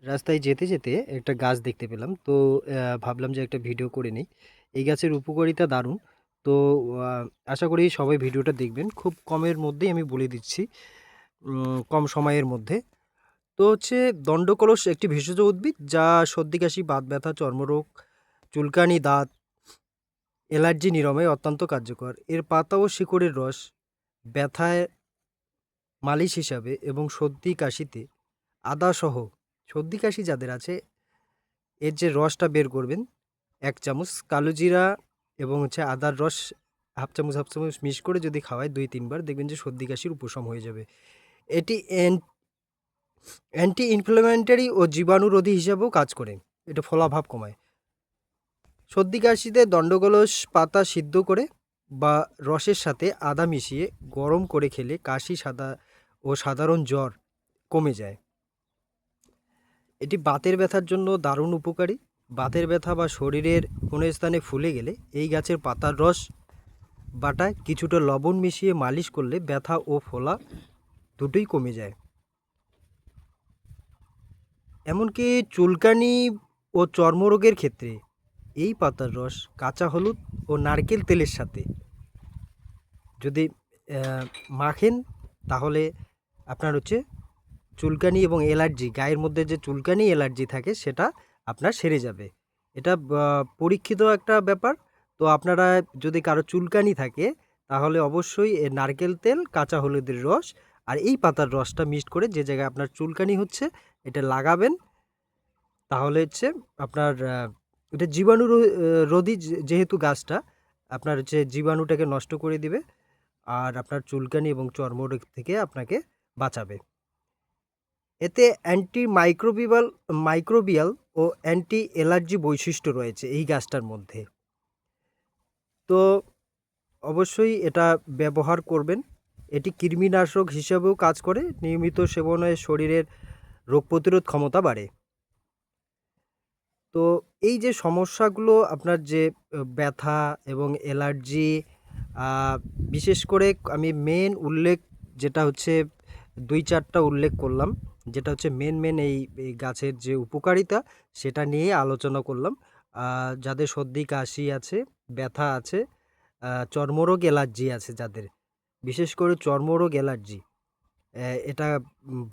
রাস্তায় যেতে যেতে একটা গাছ দেখতে পেলাম। তো ভাবলাম যে একটা ভিডিও করে নিই। এই গাছের উপকারিতা দারুণ। তো আ আশা করি সবাই ভিডিওটা দেখবেন। খুব কমের মধ্যেই আমি বলে দিচ্ছি। কম সময়ের মধ্যে। তো হচ্ছে দণ্ডকলস একটি ভেষজ উদ্ভিদ যা সর্দি কাশি, বাত ব্যথা, চর্মরোগ, চুলকানি, দাঁত, অ্যালার্জি নিরাময়ে অত্যন্ত কার্যকর। এর পাতা ও শিকড়ের রস ব্যথায় মালিশ হিসাবে এবং সর্দি কাশিতে আদাসহ সর্দি কাশি যাদের আছে এর যে রসটা বের করবেন ১ চামচ কালো জিরা এবং হচ্ছে আদার রস হাফ চামচ মিক্স করে যদি খাওয়ায় ২-৩ বার দেখবেন যে সর্দি কাশির উপশম হয়ে যাবে। এটি অ্যান্টি ইনফ্ল্যামেটরি ও জীবাণুরোধী হিসাবেও কাজ করে। এটা ফোলাভাব কমায়। সর্দি কাশিতে দণ্ডকলস পাতা সিদ্ধ করে বা রসের সাথে আদা মিশিয়ে গরম করে খেলে কাশি ও সাধারণ জ্বর কমে যায়। এটি বাতের ব্যথার জন্য দারুণ উপকারী। বাতের ব্যথা বা শরীরের কোনো স্থানে ফুলে গেলে এই গাছের পাতার রস বাটায় কিছুটা লবণ মিশিয়ে মালিশ করলে ব্যথা ও ফোলা দুটোই কমে যায়। এমনকি চুলকানি ও চর্মরোগের ক্ষেত্রে এই পাতার রস কাঁচা হলুদ ও নারকেল তেলের সাথে যদি মাখেন তাহলে আপনার হচ্ছে চুলকানি এবং অ্যালার্জি গায়ের মধ্যে যে চুলকানি অ্যালার্জি থাকে সেটা আপনার সেরে যাবে। এটা পরীক্ষিত একটা ব্যাপার। তো আপনারা যদি কারো চুলকানি থাকে তাহলে অবশ্যই এ নারকেল তেল, কাঁচা হলুদের রস আর এই পাতার রসটা মিক্সড করে যে জায়গায় আপনার চুলকানি হচ্ছে এটা লাগাবেন। তাহলে হচ্ছে আপনার এটা রোধী যেহেতু গাছটা আপনার হচ্ছে জীবাণুটাকে নষ্ট করে দিবে আর আপনার চুলকানি এবং চর্মরোগ থেকে আপনাকে বাঁচাবে। এতে মাইক্রোবিয়াল ও অ্যান্টি অ্যালার্জি বৈশিষ্ট্য রয়েছে এই গাছটার মধ্যে। তো অবশ্যই এটা ব্যবহার করবেন। এটি কৃমিনাশক হিসাবেও কাজ করে। নিয়মিত সেবনে শরীরের রোগ প্রতিরোধ ক্ষমতা বাড়ে। তো এই যে সমস্যাগুলো আপনার যে ব্যথা এবং অ্যালার্জি আ বিশেষ করে আমি মেন উল্লেখ যেটা হচ্ছে ২-৪ টা উল্লেখ করলাম। যেটা হচ্ছে মেন এই গাছের যে উপকারিতা সেটা নিয়ে আলোচনা করলাম। আ যাদের সর্দি কাশি আছে, ব্যথা আছে, চর্মরোগ অ্যালার্জি আছে যাদের, বিশেষ করে চর্মরোগ অ্যালার্জি এটা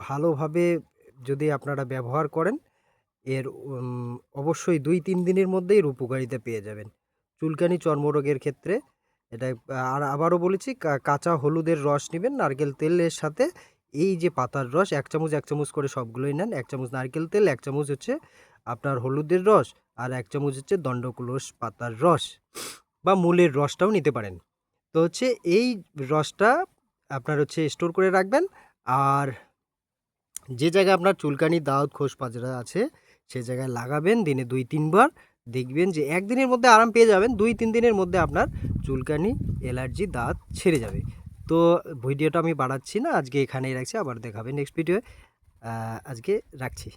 ভালোভাবে যদি আপনারা ব্যবহার করেন এর অবশ্যই ২-৩ দিনের মধ্যেই এর উপকারিতা পেয়ে যাবেন। চুলকানি, চর্মরোগের ক্ষেত্রে এটা আর আবারও বলেছি কাঁচা হলুদের রস নিবেন নারকেল তেলের সাথে এই যে পাতার রস ১ চামচ, ১ চামচ করে সবগুলোই নেন। ১ চামচ নারকেল তেল, ১ চামচ হচ্ছে আপনার হলুদের রস আর ১ চামচ হচ্ছে দণ্ডকুলস পাতার রস বা মূলের রসটাও নিতে পারেন। তো হচ্ছে এই রসটা আপনার হচ্ছে স্টোর করে রাখবেন। আর যে জায়গায় আপনার চুলকানি, দাউদ, খোসপাজরা আছে সে জায়গায় লাগাবেন দিনে ২-৩ বার। দেখবেন যে ১ দিনের মধ্যে আরাম পেয়ে যাবেন। ২-৩ দিনের মধ্যে আপনার চুলকানি, অ্যালার্জি, দাঁত ছেড়ে যাবে। তো ভিডিওটা আমি বাড়াচ্ছি না। আজকে এখানেই রাখছি। আবার দেখা হবে নেক্সট ভিডিওয়ে। আজকে রাখছি।